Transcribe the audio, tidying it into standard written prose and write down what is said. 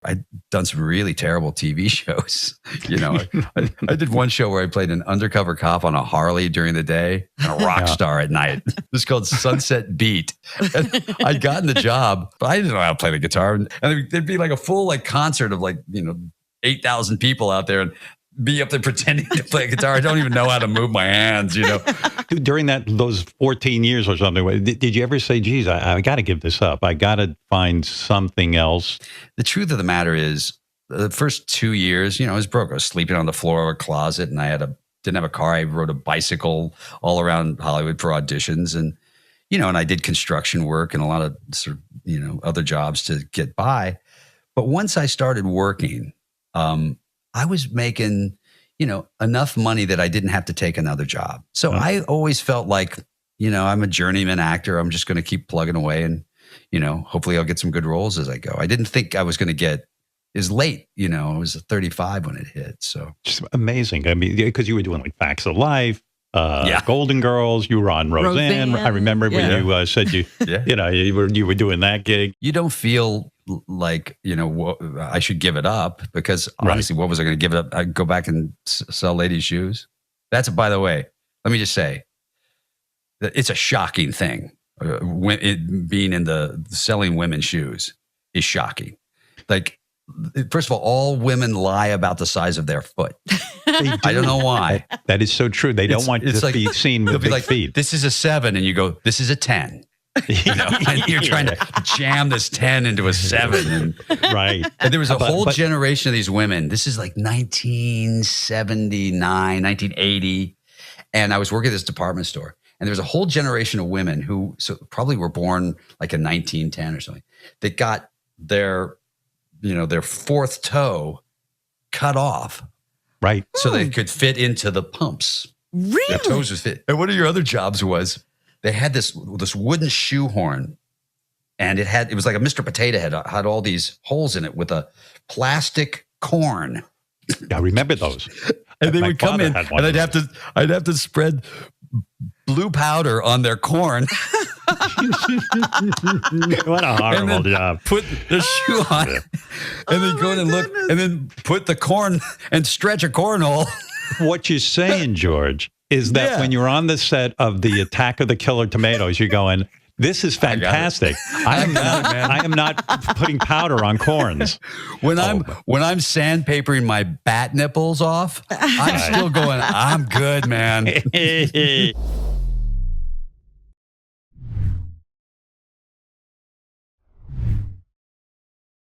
I'd done some really terrible TV shows. I did one show where I played an undercover cop on a Harley during the day and a rock star at night. It was called Sunset Beat. And I'd gotten the job, but I didn't know how to play the guitar. And there'd be like a full concert of 8,000 people out there and be up there pretending to play guitar. I don't even know how to move my hands, During those 14 years or something, did you ever say, geez, I got to give this up. I got to find something else? The truth of the matter is, the first 2 years, I was broke. I was sleeping on the floor of a closet, and I didn't have a car. I rode a bicycle all around Hollywood for auditions, and and I did construction work and a lot of sort of other jobs to get by. But once I started working, I was making enough money that I didn't have to take another job. So I always felt like I'm a journeyman actor. I'm just going to keep plugging away, and hopefully I'll get some good roles as I go. I didn't think I was going to get is late. I was 35 when it hit. So just amazing. I mean, because you were doing like Facts of Life, Golden Girls. You were on Roseanne. I remember when you said you were doing that gig. You don't feel like I should give it up, because honestly, what was I going to give it up? I'd go back and sell ladies' shoes. That's, by the way, let me just say that it's a shocking thing. Being in the selling women's shoes is shocking. First of all women lie about the size of their foot. I don't know why. That is so true. They don't want to be seen with big feet. This is a 7, and you go, this is a 10. And you're trying to jam this 10 into a 7. Right. And there was a whole generation of these women. This is like 1979, 1980. And I was working at this department store. And there was a whole generation of women who probably were born like in 1910 or something, that got their fourth toe cut off. Right. So they could fit into the pumps. Really? Their toes would fit. And one of your other jobs was they had this wooden shoehorn, and it was like a Mr. Potato Head. It had all these holes in it with a plastic corn. I remember those. And they would come in, and I'd have to spread blue powder on their corn. What a horrible job. Put the shoe on, and then go in and look, and then put the corn and stretch a cornhole. What you're saying, George, is that when you're on the set of the Attack of the Killer Tomatoes, you're going, this is fantastic. I am not putting powder on corns. When I'm sandpapering my bat nipples off, I'm still going, I'm good, man.